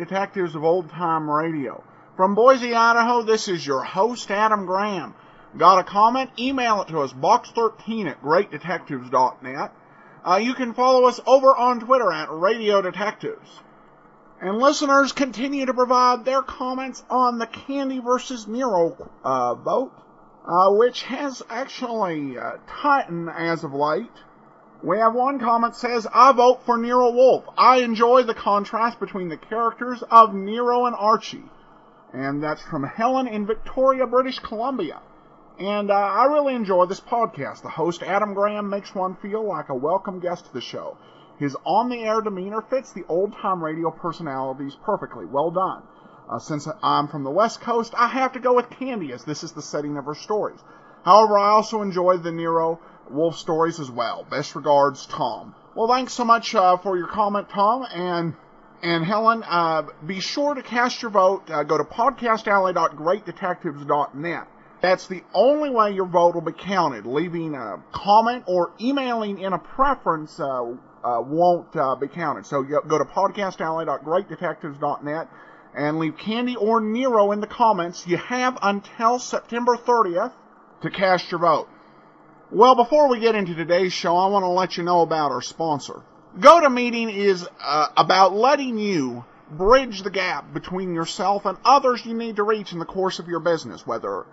Detectives of Old Time Radio. From Boise, Idaho, this is your host, Adam Graham. Got a comment? Email it to us, box13@greatdetectives.net. You can follow us over on Twitter at Radio Detectives. And listeners continue to provide their comments on the Candy versus Nero vote, which has actually tightened as of late. We have one comment that says, I vote for Nero Wolfe. I enjoy the contrast between the characters of Nero and Archie. And that's from Helen in Victoria, British Columbia. And I really enjoy this podcast. The host, Adam Graham, makes one feel like a welcome guest to the show. His on-the-air demeanor fits the old-time radio personalities perfectly. Well done. Since I'm from the West Coast, I have to go with Candy, as this is the setting of her stories. However, I also enjoy the Nero Wolfe stories as well. Best regards, Tom. Well, thanks so much for your comment, Tom. And Helen, be sure to cast your vote. Go to podcastalley.greatdetectives.net. That's the only way your vote will be counted. Leaving a comment or emailing in a preference won't be counted. So go to podcastalley.greatdetectives.net and leave Candy or Nero in the comments. You have until September 30th to cast your vote. Well, before we get into today's show, I want to let you know about our sponsor. GoToMeeting is about letting you bridge the gap between yourself and others you need to reach in the course of your business, whether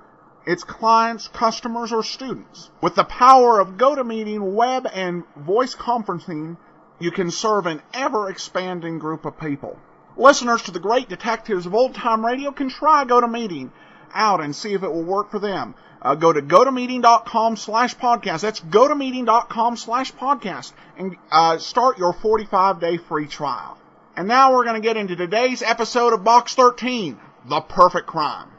it's clients, customers, or students. With the power of GoToMeeting, web, and voice conferencing, you can serve an ever-expanding group of people. Listeners to the Great Detectives of Old Time Radio can try GoToMeeting out and see if it will work for them. Go to gotomeeting.com/podcast. That's gotomeeting.com/podcast and start your 45-day free trial. And now we're going to get into today's episode of Box 13, The Perfect Crime.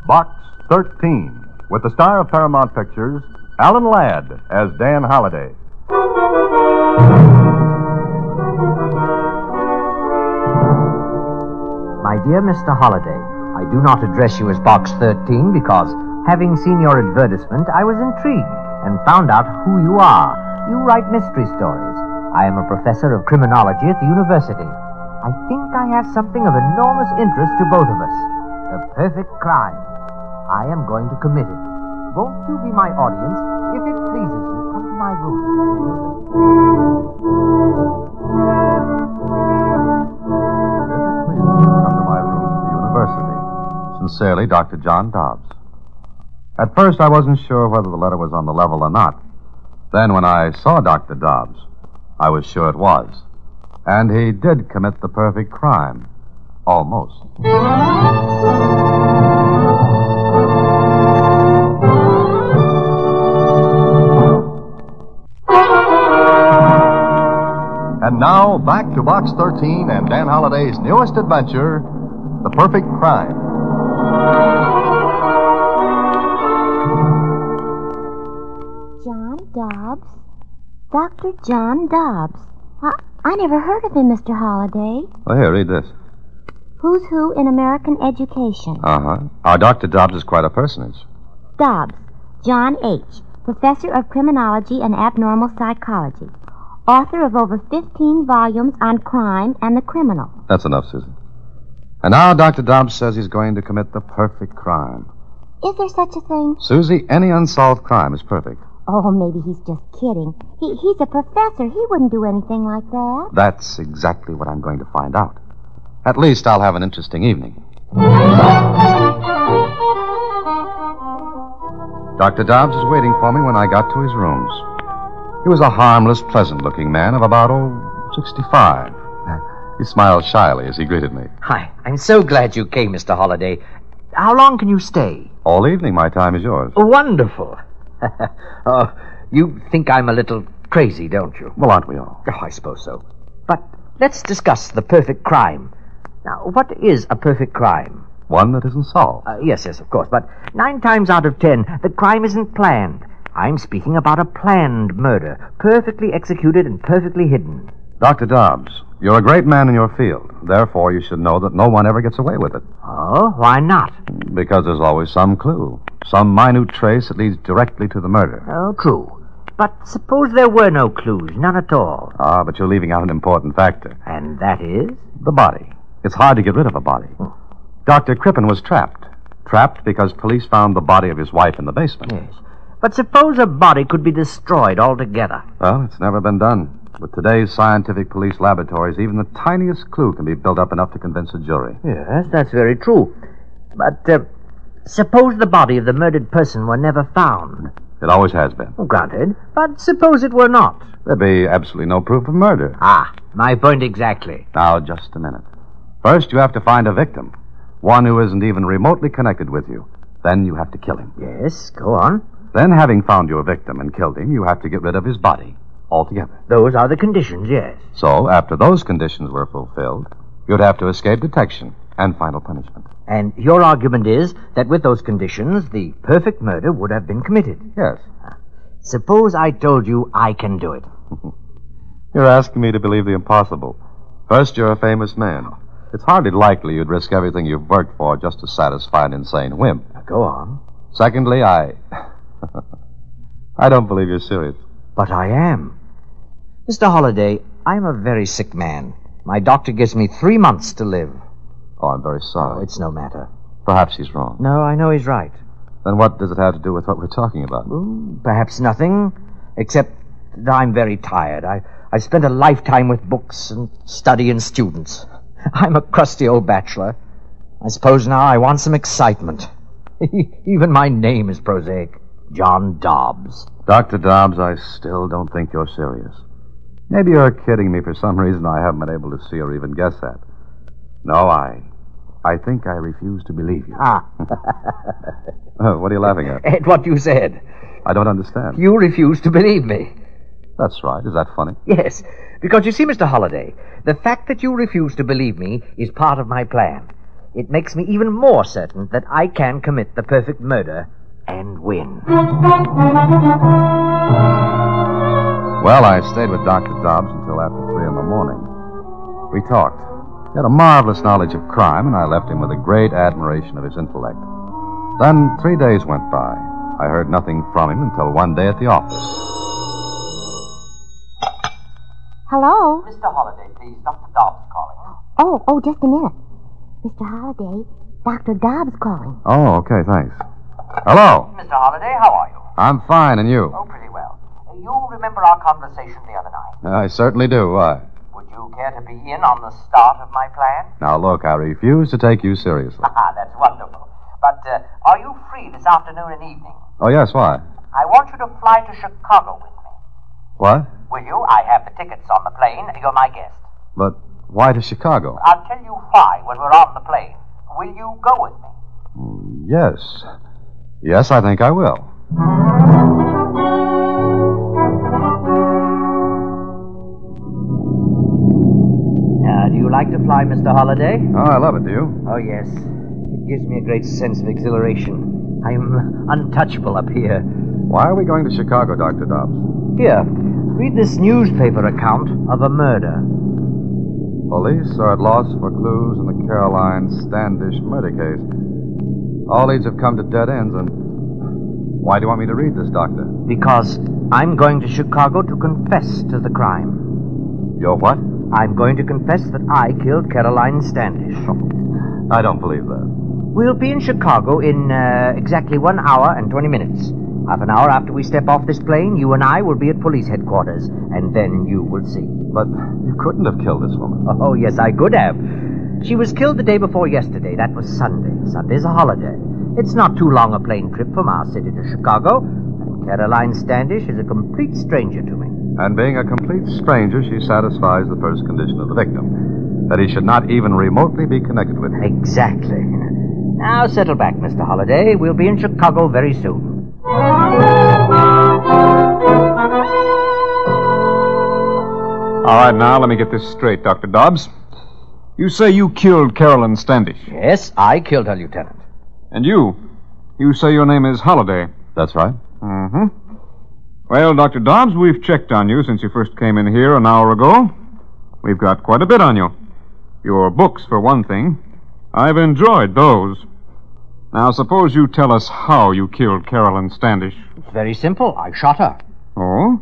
Box 13, with the star of Paramount Pictures, Alan Ladd as Dan Holliday. My dear Mr. Holliday, I do not address you as Box 13 because, having seen your advertisement, I was intrigued and found out who you are. You write mystery stories. I am a professor of criminology at the university. I think I have something of enormous interest to both of us. The perfect crime. I am going to commit it. Won't you be my audience? If it pleases you, come to my room. Come to my room at the university. Sincerely, Dr. John Dobbs. At first, I wasn't sure whether the letter was on the level or not. Then, when I saw Dr. Dobbs, I was sure it was. And he did commit the perfect crime. Almost. And now, back to Box 13 and Dan Holliday's newest adventure, The Perfect Crime. John Dobbs? Dr. John Dobbs. I never heard of him, Mr. Holliday. Well, here, read this. Who's Who in American Education. Uh-huh. Our Dr. Dobbs is quite a personage. Dobbs, John H., Professor of Criminology and Abnormal Psychology. Author of over 15 volumes on crime and the criminal. That's enough, Susan. And now Dr. Dobbs says he's going to commit the perfect crime. Is there such a thing? Susie, any unsolved crime is perfect. Oh, maybe he's just kidding. He's a professor. He wouldn't do anything like that. That's exactly what I'm going to find out. At least I'll have an interesting evening. Dr. Dobbs was waiting for me when I got to his rooms. He was a harmless, pleasant-looking man of about, 65. He smiled shyly as he greeted me. Hi, I'm so glad you came, Mr. Holliday. How long can you stay? All evening. My time is yours. Wonderful. You think I'm a little crazy, don't you? Well, aren't we all? Oh, I suppose so. But let's discuss the perfect crime. Now, what is a perfect crime? One that isn't solved. Yes, of course. But 9 times out of 10, the crime isn't planned. I'm speaking about a planned murder, perfectly executed and perfectly hidden. Dr. Dobbs, you're a great man in your field. Therefore, you should know that no one ever gets away with it. Oh, why not? Because there's always some clue, some minute trace that leads directly to the murder. Oh, true. But suppose there were no clues, none at all. Ah, but you're leaving out an important factor. And that is? The body. It's hard to get rid of a body. Dr. Crippen was trapped. Trapped because police found the body of his wife in the basement. Yes. But suppose a body could be destroyed altogether. Well, it's never been done. With today's scientific police laboratories, even the tiniest clue can be built up enough to convince a jury. Yes, that's very true. But suppose the body of the murdered person were never found. It always has been. Granted. But suppose it were not. There'd be absolutely no proof of murder. Ah, my point exactly. Now, just a minute. First, you have to find a victim. One who isn't even remotely connected with you. Then you have to kill him. Yes, go on. Then, having found your victim and killed him, you have to get rid of his body altogether. Those are the conditions, yes. So, after those conditions were fulfilled, you'd have to escape detection and final punishment. And your argument is that with those conditions, the perfect murder would have been committed. Yes. Suppose I told you I can do it. You're asking me to believe the impossible. First, you're a famous man. It's hardly likely you'd risk everything you've worked for just to satisfy an insane whim. Go on. Secondly, I don't believe you're serious. But I am. Mr. Holliday, I'm a very sick man. My doctor gives me 3 months to live. Oh, I'm very sorry. Oh, it's no matter. Perhaps he's wrong. No, I know he's right. Then what does it have to do with what we're talking about? Perhaps nothing, except that I'm very tired. I've spent a lifetime with books and study and students. I'm a crusty old bachelor. I suppose now I want some excitement. Even my name is prosaic. John Dobbs. Dr. Dobbs, I still don't think you're serious. Maybe you're kidding me for some reason I haven't been able to see or even guess at. No, I think I refuse to believe you. Ah. What are you laughing at? At what you said. I don't understand. You refuse to believe me. That's right. Is that funny? Yes, because you see, Mr. Holliday, the fact that you refuse to believe me is part of my plan. It makes me even more certain that I can commit the perfect murder and win. Well, I stayed with Dr. Dobbs until after 3 in the morning. We talked. He had a marvelous knowledge of crime, and I left him with a great admiration of his intellect. Then 3 days went by. I heard nothing from him until one day at the office. Hello? Mr. Holliday, please. Dr. Dobbs calling. Oh, just a minute. Mr. Holliday, Dr. Dobbs calling. Oh, okay, thanks. Hello. Mr. Holliday, how are you? I'm fine, and you? Oh, pretty well. You remember our conversation the other night? I certainly do. Why? Would you care to be in on the start of my plan? Now, look, I refuse to take you seriously. That's wonderful. But are you free this afternoon and evening? Oh, yes, why? I want you to fly to Chicago with me. What? Will you? I have the tickets on the plane. You're my guest. But why to Chicago? I'll tell you why when we're on the plane. Will you go with me? Yes. Yes, I think I will. Do you like to fly, Mr. Holliday? Oh, I love it, do you? Oh, yes. It gives me a great sense of exhilaration. I'm untouchable up here. Why are we going to Chicago, Dr. Dobbs? Here, read this newspaper account of a murder. Police are at loss for clues in the Caroline Standish murder case. All leads have come to dead ends, and... Why do you want me to read this, Doctor? Because I'm going to Chicago to confess to the crime. You're what? I'm going to confess that I killed Caroline Standish. I don't believe that. We'll be in Chicago in exactly 1 hour and 20 minutes. Half an hour after we step off this plane, you and I will be at police headquarters, and then you will see. But you couldn't have killed this woman. Oh, yes, I could have. She was killed the day before yesterday. That was Sunday. Sunday's a holiday. It's not too long a plane trip from our city to Chicago, and Caroline Standish is a complete stranger to me. And being a complete stranger, she satisfies the first condition of the victim, that he should not even remotely be connected with her. Exactly. Now settle back, Mr. Holliday. We'll be in Chicago very soon. All right, now, let me get this straight, Dr. Dobbs. You say you killed Caroline Standish. Yes, I killed her, Lieutenant. And you say your name is Holliday. That's right. Mm-hmm. Well, Dr. Dobbs, we've checked on you since you first came in here an hour ago. We've got quite a bit on you. Your books, for one thing. I've enjoyed those. Now, suppose you tell us how you killed Caroline Standish. It's very simple. I shot her. Oh?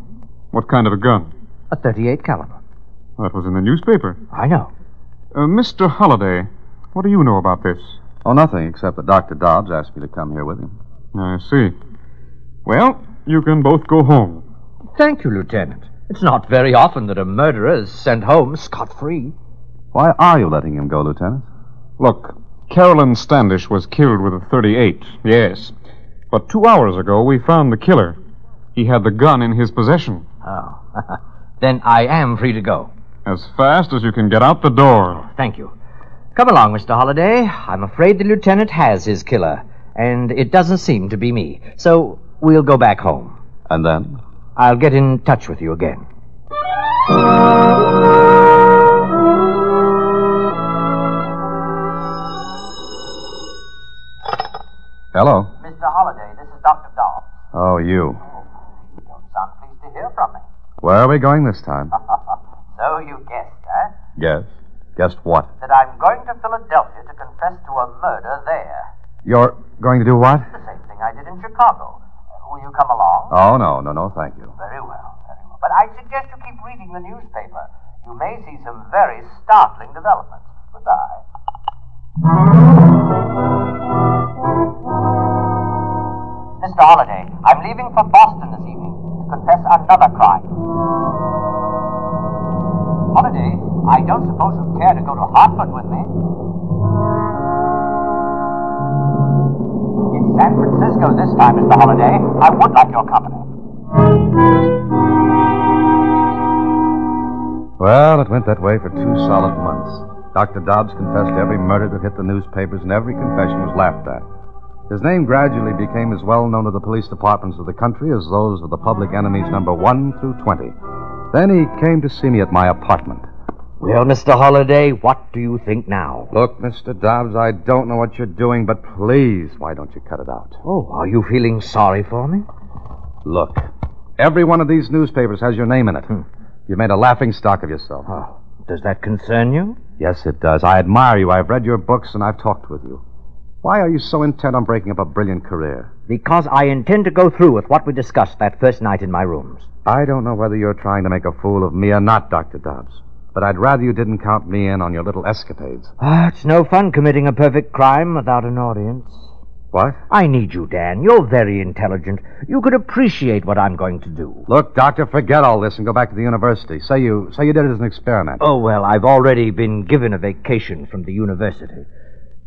What kind of a gun? A .38 caliber. That was in the newspaper. I know. Mr. Holliday, what do you know about this? Oh, nothing, except that Dr. Dobbs asked me to come here with him. I see. Well, you can both go home. Thank you, Lieutenant. It's not very often that a murderer is sent home scot-free. Why are you letting him go, Lieutenant? Look, Carolyn Standish was killed with a .38, yes. But 2 hours ago, we found the killer. He had the gun in his possession. Oh. Then I am free to go. As fast as you can get out the door. Thank you. Come along, Mr. Holliday. I'm afraid the lieutenant has his killer, and it doesn't seem to be me. So we'll go back home. And then? I'll get in touch with you again. Hello. Mr. Holliday, this is Dr. Dobbs. Oh, you. You don't sound pleased to hear from me. Where are we going this time? So you guessed, eh? Guess. Guessed what? That I'm going to Philadelphia to confess to a murder there. You're going to do what? The same thing I did in Chicago. Will you come along? Oh, no, thank you. Very well, very well. But I suggest you keep reading the newspaper. You may see some very startling developments. Goodbye. Mr. Holliday, I'm leaving for Boston this evening to confess another crime. Holliday, I don't suppose you care to go to Hartford with me? It's San Francisco this time, Mr. Holliday. I would like your company. Well, it went that way for 2 solid months. Dr. Dobbs confessed to every murder that hit the newspapers, and every confession was laughed at. His name gradually became as well known to the police departments of the country as those of the public enemies number 1 through 20. Then he came to see me at my apartment. Well, Mr. Holliday, what do you think now? Look, Mr. Dobbs, I don't know what you're doing, but please, why don't you cut it out? Oh, are you feeling sorry for me? Look, every one of these newspapers has your name in it. You've made a laughing stock of yourself. Oh, does that concern you? Yes, it does. I admire you. I've read your books, and I've talked with you. Why are you so intent on breaking up a brilliant career? Because I intend to go through with what we discussed that first night in my rooms. I don't know whether you're trying to make a fool of me or not, Dr. Dobbs. But I'd rather you didn't count me in on your little escapades. It's no fun committing a perfect crime without an audience. What? I need you, Dan. You're very intelligent. You could appreciate what I'm going to do. Look, Doctor, forget all this and go back to the university. Say you did it as an experiment. Oh, well, I've already been given a vacation from the university.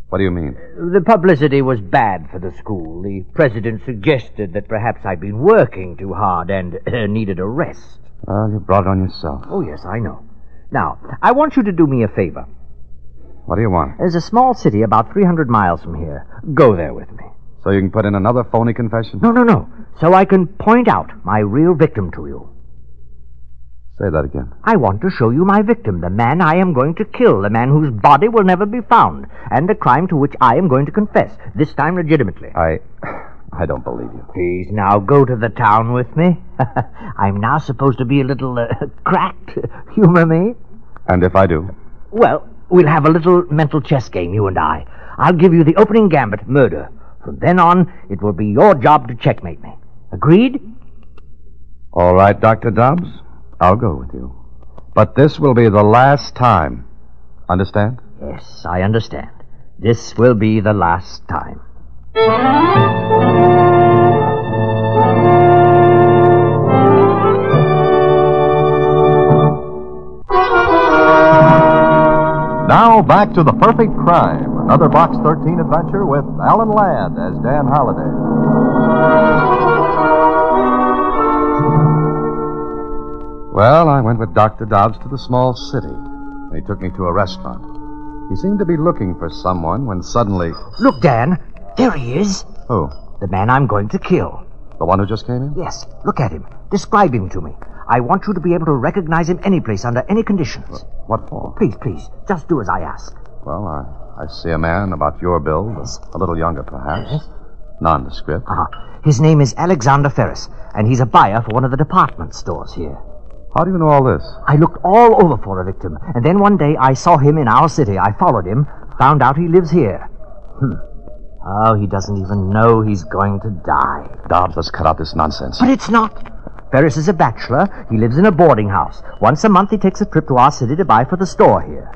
What do you mean? The publicity was bad for the school. The president suggested that perhaps I'd been working too hard and needed a rest. Well, you brought it on yourself. Oh, yes, I know. Now, I want you to do me a favor. What do you want? There's a small city about 300 miles from here. Go there with me. So you can put in another phony confession? No. So I can point out my real victim to you. Say that again. I want to show you my victim, the man I am going to kill, the man whose body will never be found, and the crime to which I am going to confess, this time legitimately. I don't believe you. Please, now go to the town with me. I'm now supposed to be a little cracked. Humor me? And if I do? Well, we'll have a little mental chess game, you and I. I'll give you the opening gambit, murder. From then on, it will be your job to checkmate me. Agreed? All right, Dr. Dobbs. I'll go with you. But this will be the last time. Understand? Yes, I understand. This will be the last time. Now back to The Perfect Crime, another Box 13 adventure with Alan Ladd as Dan Holliday. Well, I went with Dr. Dobbs to the small city. He took me to a restaurant. He seemed to be looking for someone when suddenly... Look, Dan. There he is. Who? The man I'm going to kill. The one who just came in? Yes. Look at him. Describe him to me. I want you to be able to recognize him any place under any conditions. What for? Please. Just do as I ask. Well, I see a man about your build, a little younger perhaps. Yes. Nondescript. His name is Alexander Ferris, and he's a buyer for one of the department stores here. How do you know all this? I looked all over for a victim, and then one day I saw him in our city. I followed him, found out he lives here. Oh, he doesn't even know he's going to die. Dobbs, let's cut out this nonsense. But it's not. Ferris is a bachelor. He lives in a boarding house. Once a month he takes a trip to our city to buy for the store here.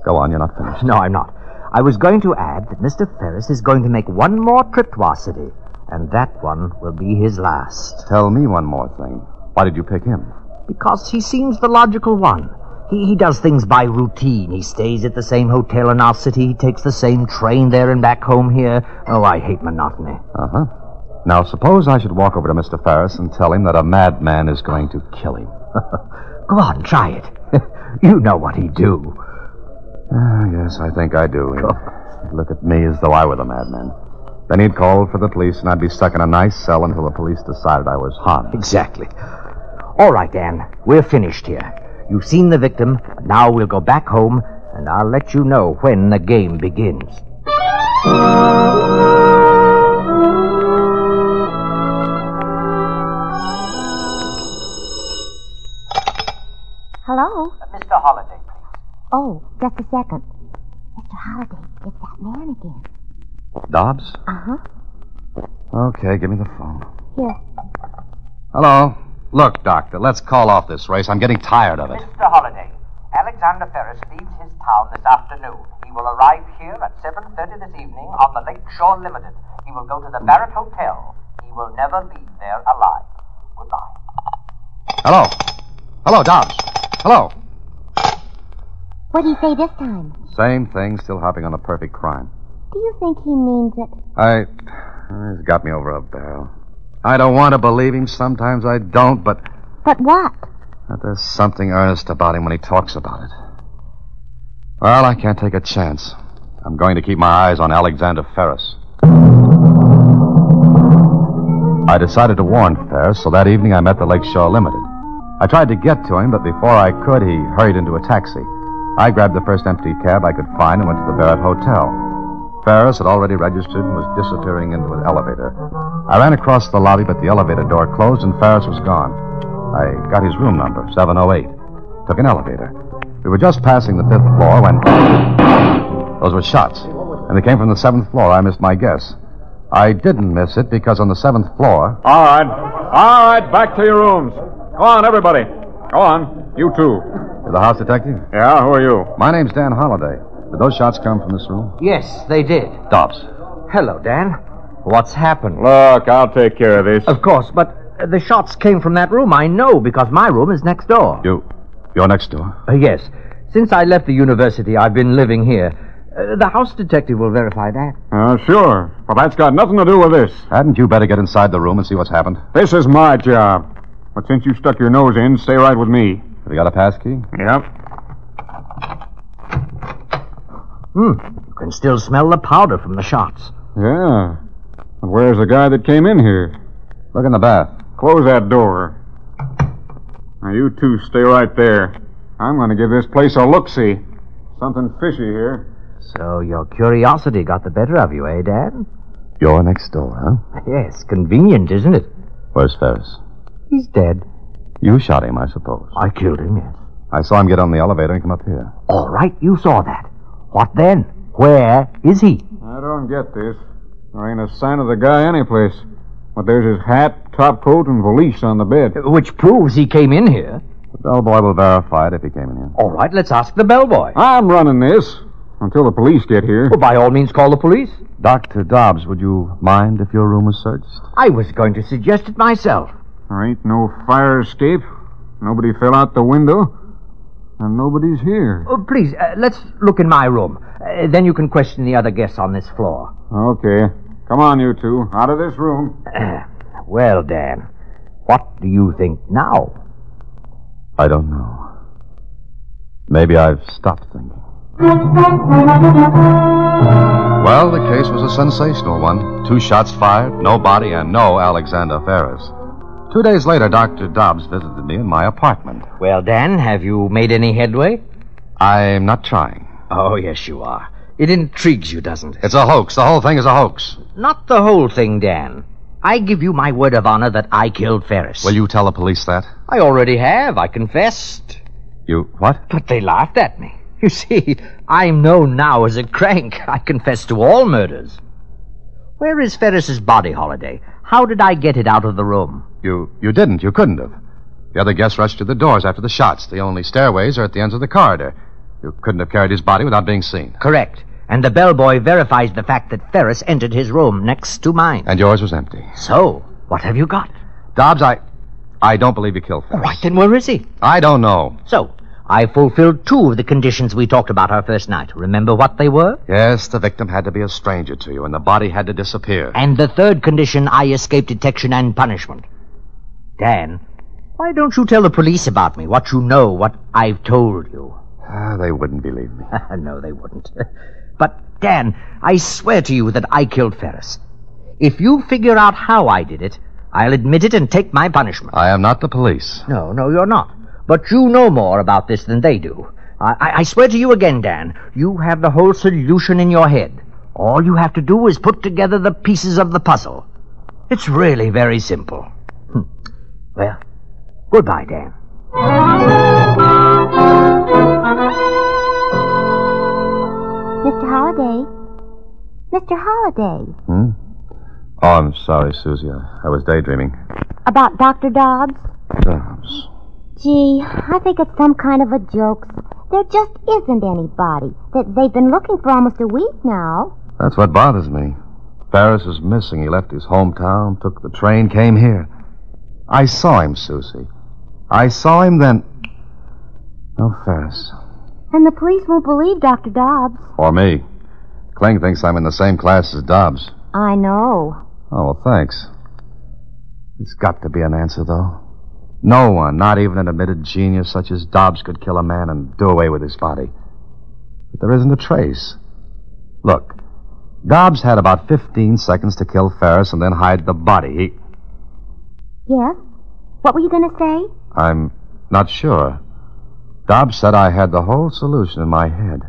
Go on, you're not finished. No, I'm not. I was going to add that Mr. Ferris is going to make one more trip to our city, and that one will be his last. Tell me one more thing. Why did you pick him? Because he seems the logical one. He does things by routine. He stays at the same hotel in our city. He takes the same train there and back home here. Oh, I hate monotony. Uh-huh. Now, suppose I should walk over to Mr. Ferris and tell him that a madman is going to kill him. Go on, try it. You know what he'd do. Yes, I think I do. He'd look at me as though I were the madman. Then he'd call for the police, and I'd be stuck in a nice cell until the police decided I was harmless. Exactly. All right, Dan. We're finished here. You've seen the victim. Now we'll go back home, and I'll let you know when the game begins. Hello? Mr. Holliday, please. Oh, just a second. Mr. Holliday, it's that man again. Dobbs? Uh-huh. Okay, give me the phone. Here. Hello. Look, Doctor, let's call off this race. I'm getting tired of it. Mr. Holliday, Alexander Ferris leaves his town this afternoon. He will arrive here at 7:30 this evening on the Lake Shore Limited. He will go to the Barrett Hotel. He will never leave there alive. Goodbye. Hello. Hello, Dobbs. Hello. What do you say this time? Same thing, still hopping on the perfect crime. Do you think he means it? He's got me over a barrel. I don't want to believe him. Sometimes I don't, but But what? there's something earnest about him when he talks about it. Well, I can't take a chance. I'm going to keep my eyes on Alexander Ferris. I decided to warn Ferris, so that evening I met the Lakeshore Limited. I tried to get to him, but before I could, he hurried into a taxi. I grabbed the first empty cab I could find and went to the Barrett Hotel. Ferris had already registered and was disappearing into an elevator. I ran across the lobby, but the elevator door closed and Ferris was gone. I got his room number, 708. Took an elevator. We were just passing the 5th floor when... Those were shots. And they came from the 7th floor. I missed my guess. I didn't miss it because on the 7th floor... All right, back to your rooms. Go on, everybody. Go on. You too. You're the house detective? Yeah, who are you? My name's Dan Holliday. Did those shots come from this room? Yes, they did. Dobbs. Hello, Dan. What's happened? Look, I'll take care of this. Of course, but the shots came from that room. I know, because my room is next door. You're next door? Yes. Since I left the university, I've been living here. The house detective will verify that. Sure. But that's got nothing to do with this. Hadn't you better get inside the room and see what's happened? This is my job. But since you stuck your nose in, stay right with me. Have you got a pass key? Yep. You can still smell the powder from the shots. Yeah. But where's the guy that came in here? Look in the bath. Close that door. Now, you two stay right there. I'm going to give this place a look-see. Something fishy here. So your curiosity got the better of you, eh, Dan? You're next door, huh? Yes, convenient, isn't it? Where's Ferris? He's dead. You shot him, I suppose. I killed him, yes. I saw him get on the elevator and come up here. All right, you saw that. What then? Where is he? I don't get this. There ain't a sign of the guy anyplace. But there's his hat, topcoat, and valise on the bed. Which proves he came in here. The bellboy will verify it if he came in here. All right, let's ask the bellboy. I'm running this until the police get here. Well, by all means, call the police. Dr. Dobbs, would you mind if your room was searched? I was going to suggest it myself. There ain't no fire escape. Nobody fell out the window. And nobody's here. Oh, please, let's look in my room. Then you can question the other guests on this floor. Okay. Come on, you two. Out of this room. Well, Dan, what do you think now? I don't know. Maybe I've stopped thinking. Well, the case was a sensational one. 2 shots fired, no body, and no Alexander Ferris. 2 days later, Dr. Dobbs visited me in my apartment. Well, Dan, have you made any headway? I'm not trying. Oh, yes, you are. It intrigues you, doesn't it? It's a hoax. The whole thing is a hoax. Not the whole thing, Dan. I give you my word of honor that I killed Ferris. Will you tell the police that? I already have. I confessed. You what? But they laughed at me. You see, I'm known now as a crank. I confess to all murders. Where is Ferris's body, Holiday? How did I get it out of the room? You didn't. You couldn't have. The other guests rushed to the doors after the shots. The only stairways are at the ends of the corridor. You couldn't have carried his body without being seen. Correct. And the bellboy verifies the fact that Ferris entered his room next to mine. And yours was empty. So, what have you got? Dobbs, I don't believe you killed Ferris. All right, then where is he? I don't know. So, I fulfilled 2 of the conditions we talked about our first night. Remember what they were? Yes, the victim had to be a stranger to you, and the body had to disappear. And the 3rd condition, I escaped detection and punishment. Dan, why don't you tell the police about me, what you know, what I've told you? They wouldn't believe me. No, they wouldn't. But, Dan, I swear to you that I killed Ferris. If you figure out how I did it, I'll admit it and take my punishment. I am not the police. No, you're not. But you know more about this than they do. I swear to you again, Dan, you have the whole solution in your head. All you have to do is put together the pieces of the puzzle. It's really very simple. Well, goodbye, Dan. Mr. Holliday? Mr. Holliday? Oh, I'm sorry, Susie. I was daydreaming. About Dr. Dobbs? Dobbs. Gee, I think it's some kind of a joke. There just isn't anybody. They've been looking for almost a week now. That's what bothers me. Ferris is missing. He left his hometown, took the train, came here. I saw him, Susie. I saw him then. No Ferris. And the police won't believe Dr. Dobbs. Or me. Kling thinks I'm in the same class as Dobbs. I know. Oh, well, thanks. There's got to be an answer, though. No one, not even an admitted genius such as Dobbs, could kill a man and do away with his body. But there isn't a trace. Look, Dobbs had about 15 seconds to kill Ferris and then hide the body. Yes? What were you going to say? I'm not sure. Dobbs said I had the whole solution in my head.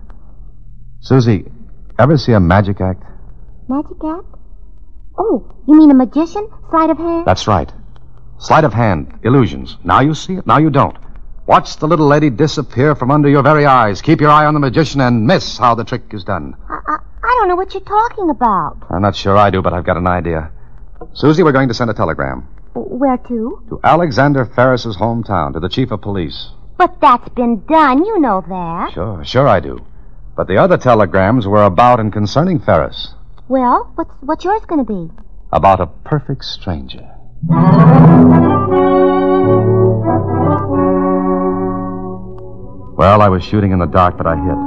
Susie, ever see a magic act? Magic act? Oh, you mean a magician? Sleight of hand? That's right. Sleight of hand, illusions. Now you see it, now you don't. Watch the little lady disappear from under your very eyes. Keep your eye on the magician and miss how the trick is done. I don't know what you're talking about. I'm not sure I do, but I've got an idea. Susie, we're going to send a telegram. Where to? To Alexander Ferris's hometown, to the chief of police. But that's been done. You know that. Sure I do. But the other telegrams were about and concerning Ferris. Well, what's yours going to be? About a perfect stranger. Well, I was shooting in the dark, but I hit.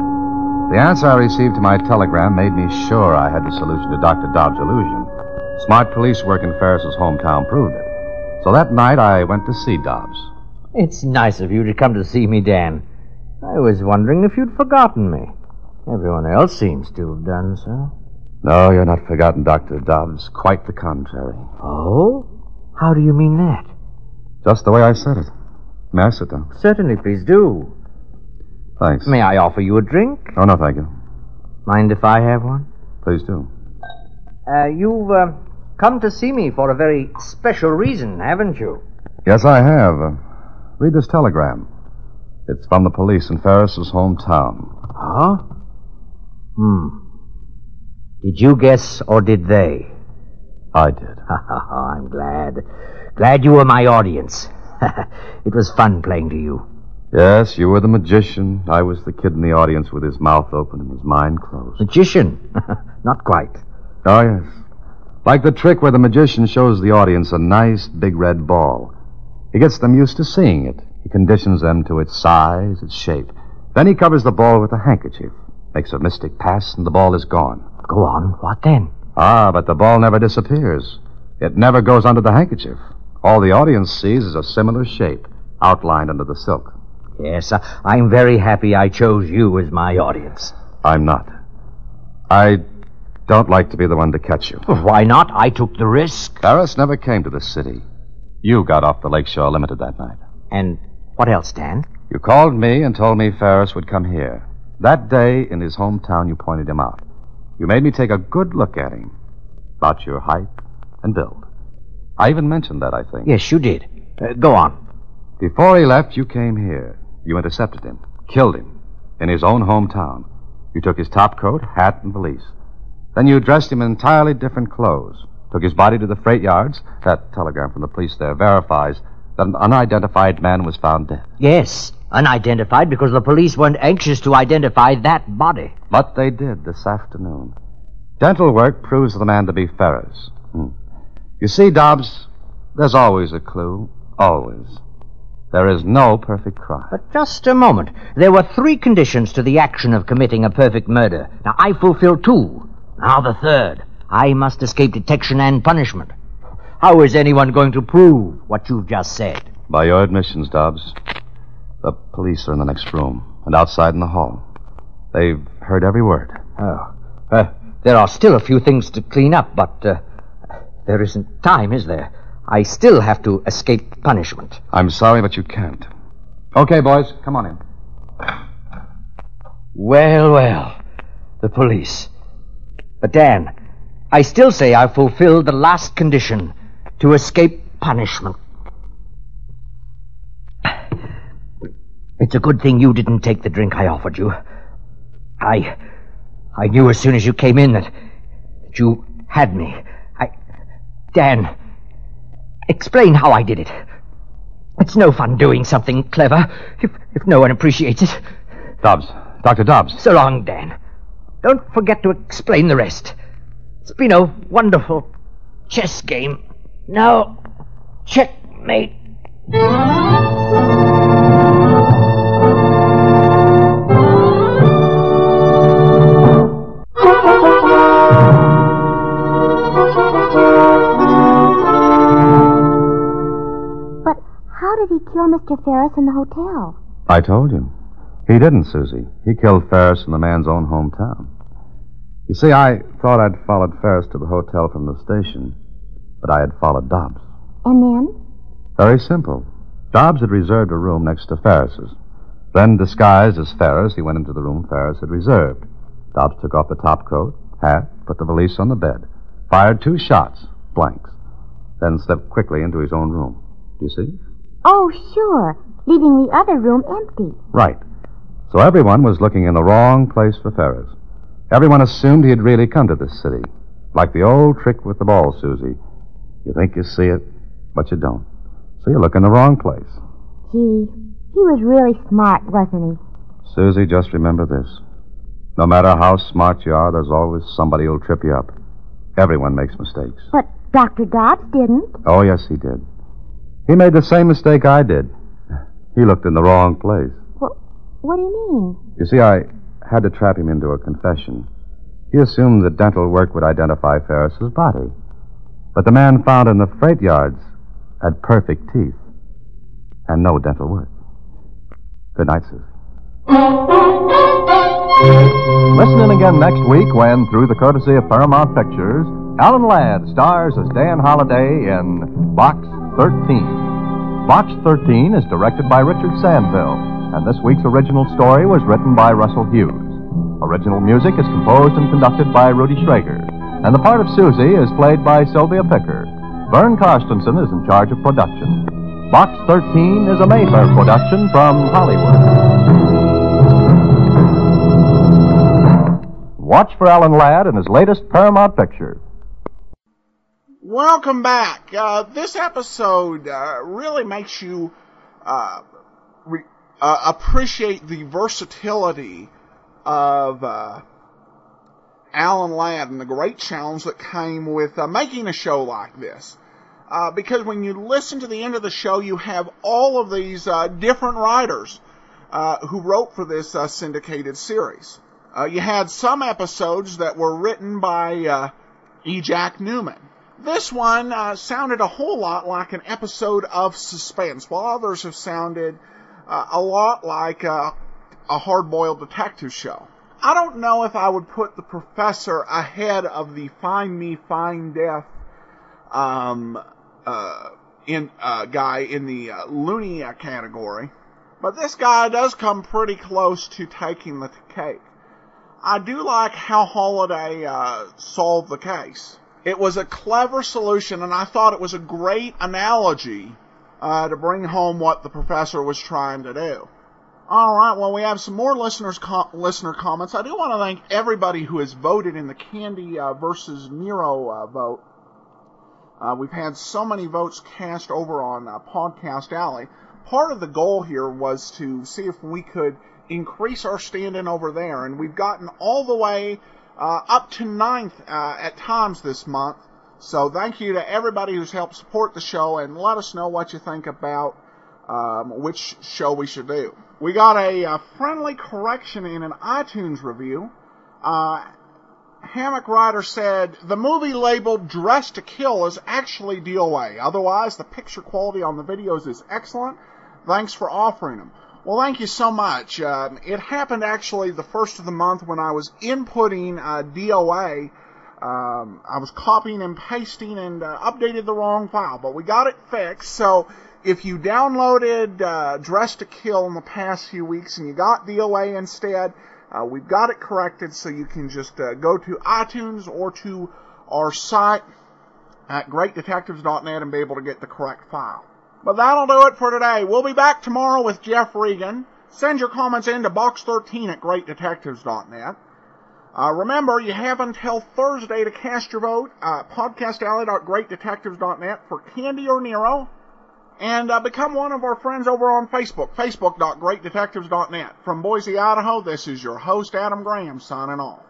The answer I received to my telegram made me sure I had the solution to Dr. Dobbs' illusion. Smart police work in Ferris's hometown proved it. So that night I went to see Dobbs. It's nice of you to come to see me, Dan. I was wondering if you'd forgotten me. Everyone else seems to have done so. No, you're not forgotten, Dr. Dobbs. Quite the contrary. Oh? How do you mean that? Just the way I said it. May I sit down? Certainly, please do. Thanks. May I offer you a drink? Oh, no, thank you. Mind if I have one? Please do. You've come to see me for a very special reason, haven't you? Yes, I have. Read this telegram. It's from the police in Ferris's hometown. Huh? Did you guess, or did they? I did. I'm glad. Glad you were my audience. It was fun playing to you. Yes, you were the magician. I was the kid in the audience with his mouth open and his mind closed. Magician? Not quite. Oh, yes. Like the trick where the magician shows the audience a nice big red ball. He gets them used to seeing it. He conditions them to its size, its shape. Then he covers the ball with a handkerchief, makes a mystic pass, and the ball is gone. Go on. What then? But the ball never disappears. It never goes under the handkerchief. All the audience sees is a similar shape, outlined under the silk. Yes, I'm very happy I chose you as my audience. I'm not. I don't like to be the one to catch you. Why not? I took the risk. Ferris never came to the city. You got off the Lakeshore Limited that night. And what else, Dan? You called me and told me Ferris would come here. That day, in his hometown, you pointed him out. You made me take a good look at him. About your height and build. I even mentioned that, I think. Yes, you did. Go on. Before he left, you came here. You intercepted him. Killed him. In his own hometown. You took his top coat, hat, and valise. Then you dressed him in entirely different clothes, took his body to the freight yards. That telegram from the police there verifies that an unidentified man was found dead. Yes, unidentified because the police weren't anxious to identify that body. But they did this afternoon. Dental work proves the man to be Ferris. You see, Dobbs, there's always a clue. Always. There is no perfect crime. But just a moment. There were 3 conditions to the action of committing a perfect murder. Now, I fulfilled 2. Now the 3rd. I must escape detection and punishment. How is anyone going to prove what you've just said? By your admissions, Dobbs. The police are in the next room and outside in the hall. They've heard every word. Oh. There are still a few things to clean up, but there isn't time, is there? I still have to escape punishment. I'm sorry, but you can't. Okay, boys, come on in. Well, the police. But, Dan, I still say I've fulfilled the last condition, to escape punishment. It's a good thing you didn't take the drink I offered you. I knew as soon as you came in that you had me. Dan, explain how I did it. It's no fun doing something clever if no one appreciates it. Dobbs. Dr. Dobbs. So long, Dan. Don't forget to explain the rest. It's been a wonderful chess game. Now, checkmate. How did he kill Mr. Ferris in the hotel? I told you. He didn't, Susie. He killed Ferris in the man's own hometown. You see, I thought I'd followed Ferris to the hotel from the station, but I had followed Dobbs. And then? Very simple. Dobbs had reserved a room next to Ferris's. Then, disguised as Ferris, he went into the room Ferris had reserved. Dobbs took off the topcoat, hat, put the valise on the bed, fired 2 shots, blanks, then slipped quickly into his own room. Do you see? Oh, sure. Leaving the other room empty. Right. So everyone was looking in the wrong place for Ferris. Everyone assumed he had really come to this city. Like the old trick with the ball, Susie. You think you see it, but you don't. So you look in the wrong place. Gee, he was really smart, wasn't he? Susie, just remember this. No matter how smart you are, there's always somebody who'll trip you up. Everyone makes mistakes. But Dr. Dobbs didn't. Oh, yes, he did. He made the same mistake I did. He looked in the wrong place. What do you mean? You see, I had to trap him into a confession. He assumed that dental work would identify Ferris's body. But the man found in the freight yards had perfect teeth and no dental work. Good night, Susie. Listen in again next week when, through the courtesy of Paramount Pictures, Alan Ladd stars as Dan Holliday in Box 13. Box 13 is directed by Richard Sandville, and this week's original story was written by Russell Hughes. Original music is composed and conducted by Rudy Schrager, and the part of Susie is played by Sylvia Picker. Vern Karstensen is in charge of production. Box 13 is a Mayfair production from Hollywood. Watch for Alan Ladd in his latest Paramount picture. Welcome back. This episode really makes you appreciate the versatility of Alan Ladd and the great challenge that came with making a show like this. Because when you listen to the end of the show, you have all of these different writers who wrote for this syndicated series. You had some episodes that were written by E. Jack Newman. This one sounded a whole lot like an episode of Suspense, while others have sounded a lot like a hard-boiled detective show. I don't know if I would put the professor ahead of the Find Me, Find Death guy in the loony category, but this guy does come pretty close to taking the cake. I do like how Holliday solved the case. It was a clever solution, and I thought it was a great analogy to bring home what the professor was trying to do. All right, well, we have some more listener comments. I do want to thank everybody who has voted in the Candy versus Nero vote. We've had so many votes cast over on Podcast Alley. Part of the goal here was to see if we could increase our stand-in over there, and we've gotten all the way up to 9th at times this month. So thank you to everybody who's helped support the show, and let us know what you think about which show we should do. We got a friendly correction in an iTunes review. Hammock Rider said, the movie labeled Dressed to Kill is actually DOA. Otherwise, the picture quality on the videos is excellent. Thanks for offering them. Well, thank you so much. It happened actually the first of the month when I was inputting DOA. I was copying and pasting and updated the wrong file, but we got it fixed. So if you downloaded Dressed to Kill in the past few weeks and you got DOA instead, we've got it corrected, so you can just go to iTunes or to our site at greatdetectives.net and be able to get the correct file. But that'll do it for today. We'll be back tomorrow with Jeff Regan. Send your comments in to box13 at greatdetectives.net. Remember, you have until Thursday to cast your vote. podcastalley.greatdetectives.net for Candy or Nero. And become one of our friends over on Facebook, facebook.greatdetectives.net. From Boise, Idaho, this is your host, Adam Graham, signing off.